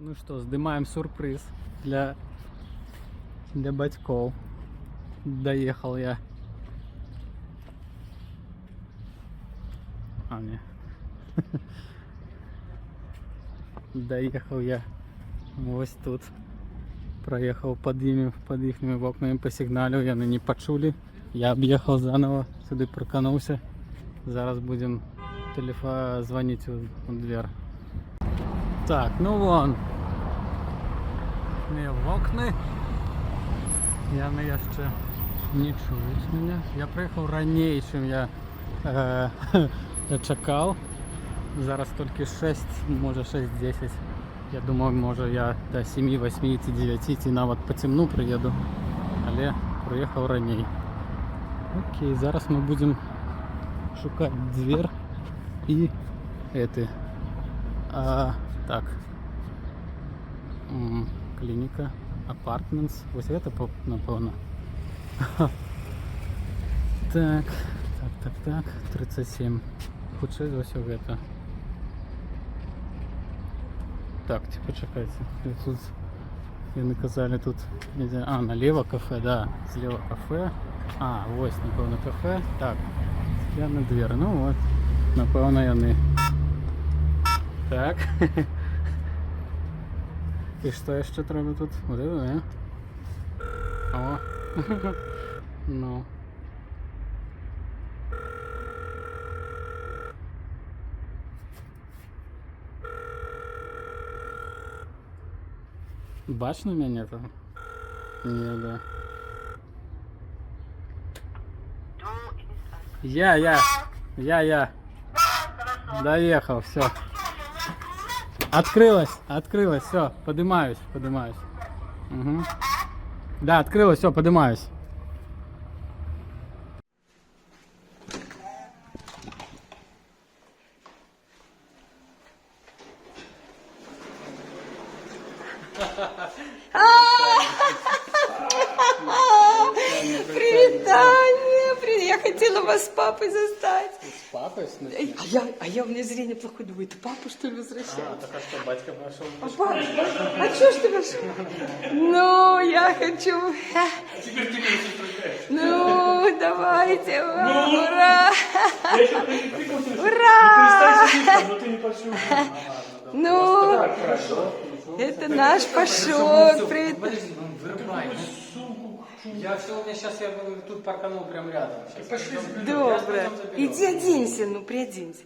Ну что, здымаем сюрприз для батьков. Доехал я. Не. Доехал я ось тут. Проехал под їхніми вокнами, посигналив, яны не почули. Я объехал заново, сюда проканувся. Зараз будем звонить у дверь. Так, ну вон. Мої вокни. Яны ще не чують мене. Я приїхав раніше, ніж я чекав. Зараз тільки 6, може 6:10. Я думаю, може я до 7, 8, 9, навіть по темну приїду. Але приїхав раніше. Окей, зараз ми будемо шукати двір і эти. Так. Клиника, апартментс. Ось это, напевно. Так. 37. Хоче ось это. Так, почекайте. Тут, вони казали, тут налево кафе, да. Зліва кафе. Ось, напевно, кафе. Так. Я на двір. Ну от. Напевно, яны. Так. І що ще треба тут? Вот это, не? О. Ну. Бачно меня там? Не, да. Я. Доехал, все. Открылось, все, поднимаюсь. Угу. Да, открылось, все, поднимаюсь. Привет, Таня! Привет. Я хотела вас с папой застать. С папой? А я у меня зрение плохое, думаю, это папа, что ли, возвращается? Так а что, батька пошел? А что ж ты пошел? Ну, я хочу... Теперь ты меня сопротивляешь. Ну, давайте, ура! Ура! Ура! Но ты не пошел. Ну, Хорошо. это наш пошел. Привет. Подожди, вырубай. Я все, у меня сейчас я тут парканул прям рядом. Пошли. Добро. Иди оденься, ну, приоденься.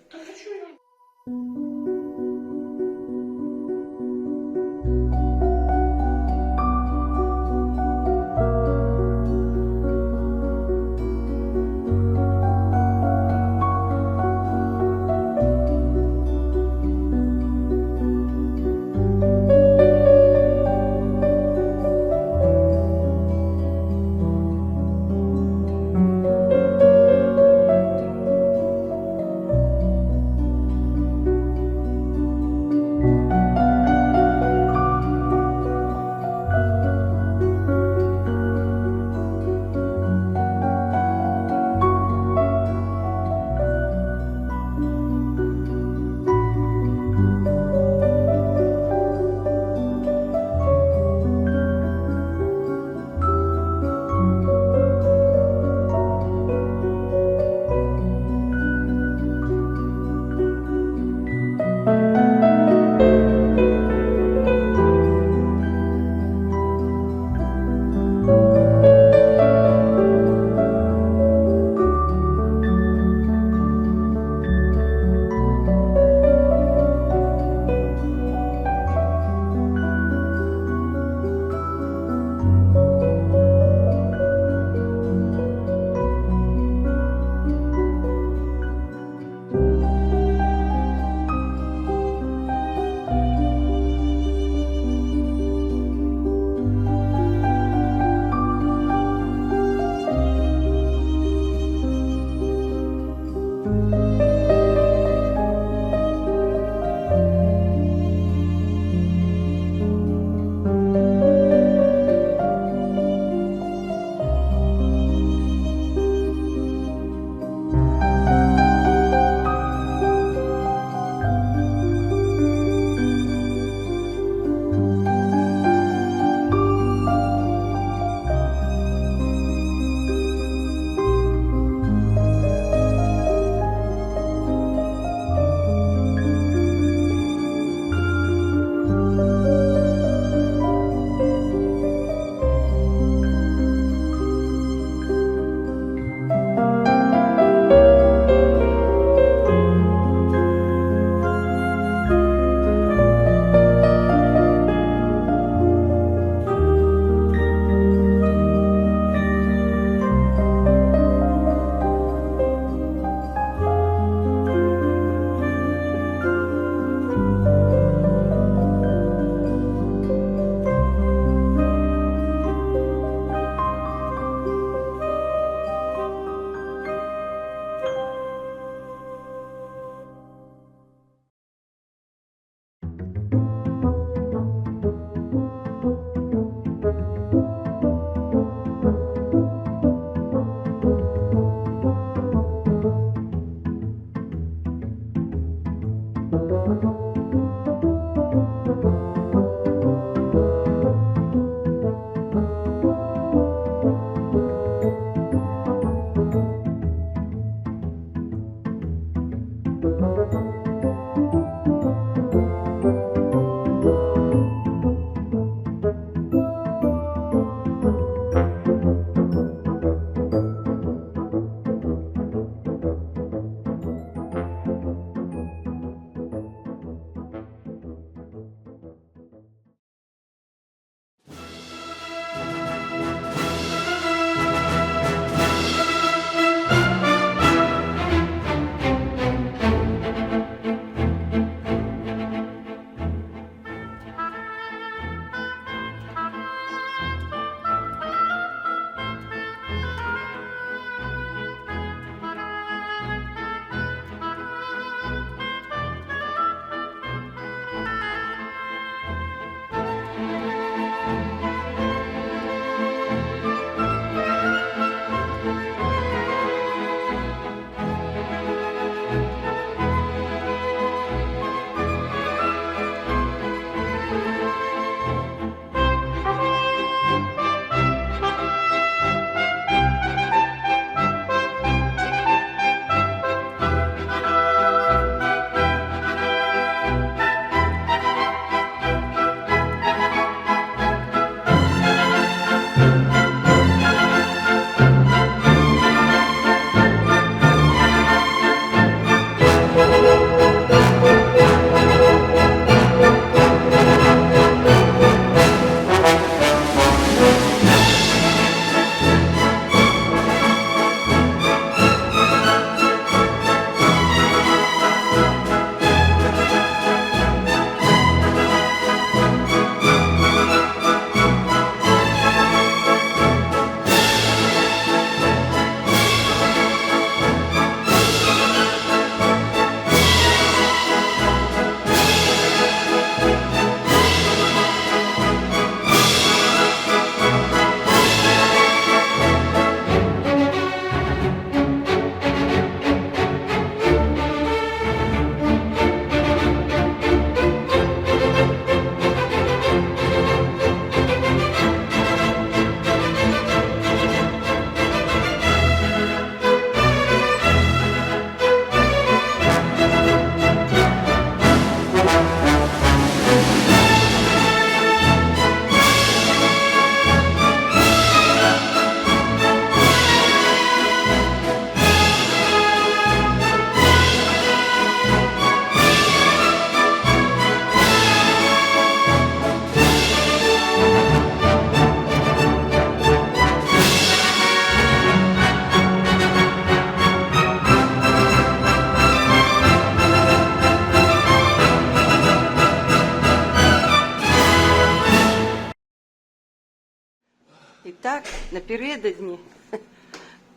так, напередодні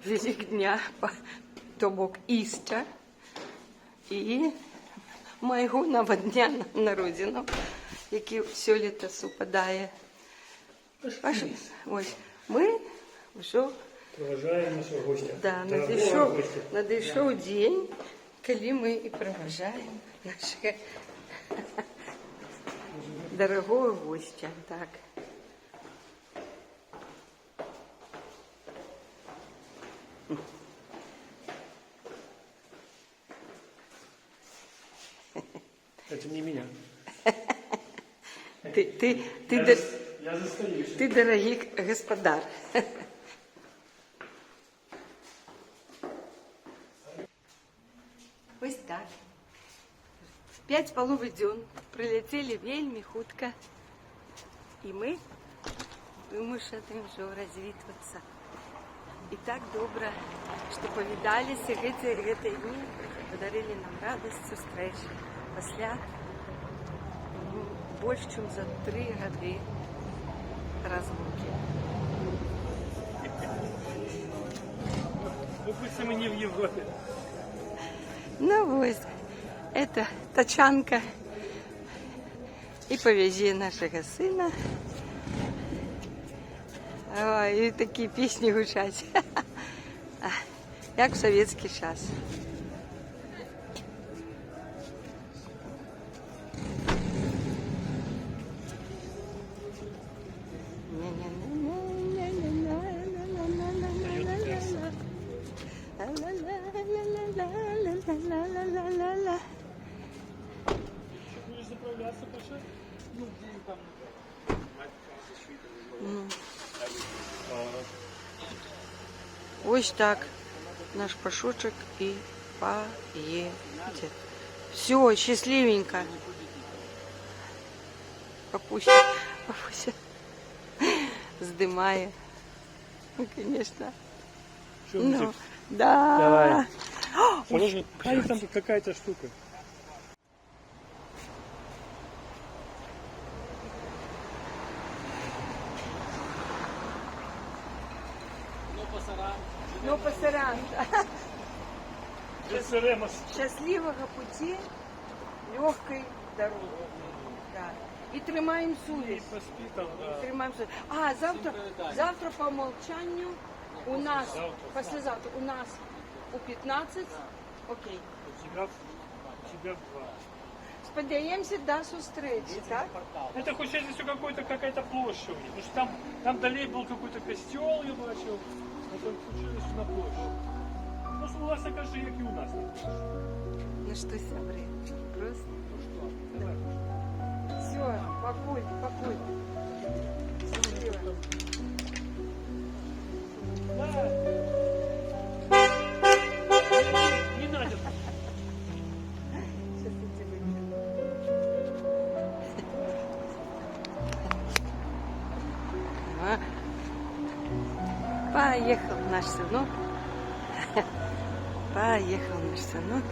Великдня, то бок Істя, і майго дня народзіну, який сёлета супадає. Ось, ми вже Проважаємо нашого гостя. да, Дорогого гостя. надійшов день, коли ми і проважаємо нашого дорогого гостя. Так. Это не меня. Я застаюсь. Ти дорогий господар. Ось так. 5,5 дзён прилетели вельмі хутка. І ми вымушаны ўжо развітвацца. І так добра, што павідаліся гэтыя дні, падарылі нам радасць сустрэчы. Пасля больш, чым за 3 гады разлукі. Ну пусть мы не в Европе. Ну вось, это тачанка і павязе нашага сына. Ой, і такі песні гучаць. Як в савецкі час. Будешь заправляться, Паша? Ну, там. Ось так наш Пашочек і поедет. Все, счастливенько. Папуся здымає. Ну, конечно. Что, Ну, да. Давай. О, Осторожно, там какая-то штука. ну, пасаран. Бесцеремос. Счастливого пути, легкой дороги. Да. И трымаем совесть. Поспи там, да. Трымаем совесть. А, завтра по умолчанию у нас, послезавтра у нас у 15, окей. У тебя в 2. Сподіваємося до зустрічі, так? Это хоть сейчас все какая-то площадь. Потому что там далее был какой-то костел, я бачил. А там случилось на площадь. Ну, у вас такая же, как и у нас. Ну що, сябри, просто. Ну что, давай. Все, покуль. Счастливо. Да. Не надо. Сейчас я тебе Поехал наш сынок. Поехал наш сынок.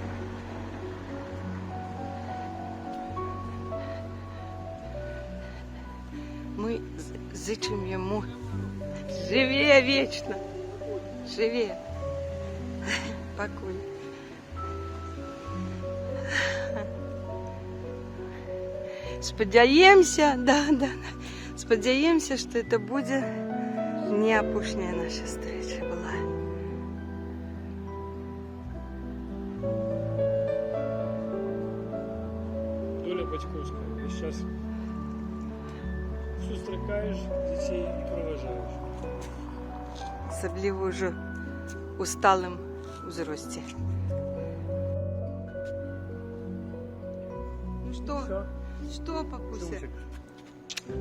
Мы зычим ему живее вечно. Живее. Покуль. Спадзяемся, да. Спадзяемся, что это будет не апошняя наша встреча была. Доля батьковская. Ты сейчас зустрікаєш дітей і проважаєш. Особливо уже усталым узросте. Ну что? Все. Что, папуся? Сумчик.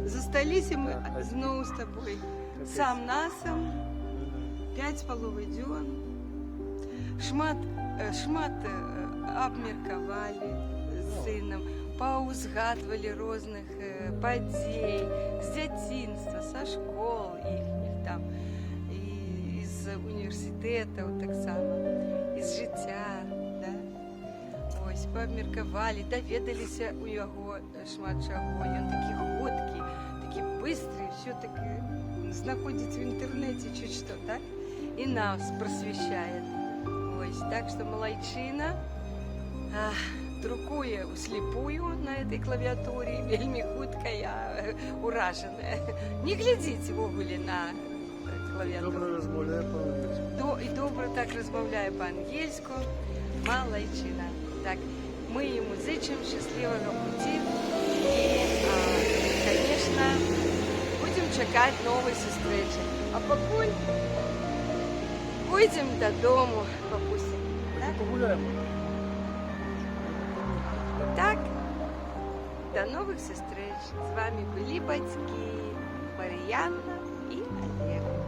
Застались мы Да. знову з тобой. Капець. Сам насам, 5,5 дзён. Шмат абмеркавалі з сынам, паўзгадвалі розных падзей з дзяцінства, са школ іхніх там, і з універсітэтаў таксама, і з жыцця, да? Ось, паабмеркавалі, даведаліся у яго шмат чаго. Ён такі ходкі, такі быстрый, все-таки знаходится в интернете чуть что, так? И нас просвещает. Ось, так что молодчина. Друкує всліпую на этой клавіатурі, вельми хутка, я уражена. Не глядіть в огулі на клавіатуру. Добре розмовляє по-англійськи. І добре так розмовляє по-ангельську. Молодчина. Так, ми йому зичимо щасливого путі. І, звісно, будемо чекати нової зустрічі. А покуль пойдемо додому, бабусі. Так? Погуляємо. Так, до нових зустріч. З вами були батьки Мар'яна і Олег.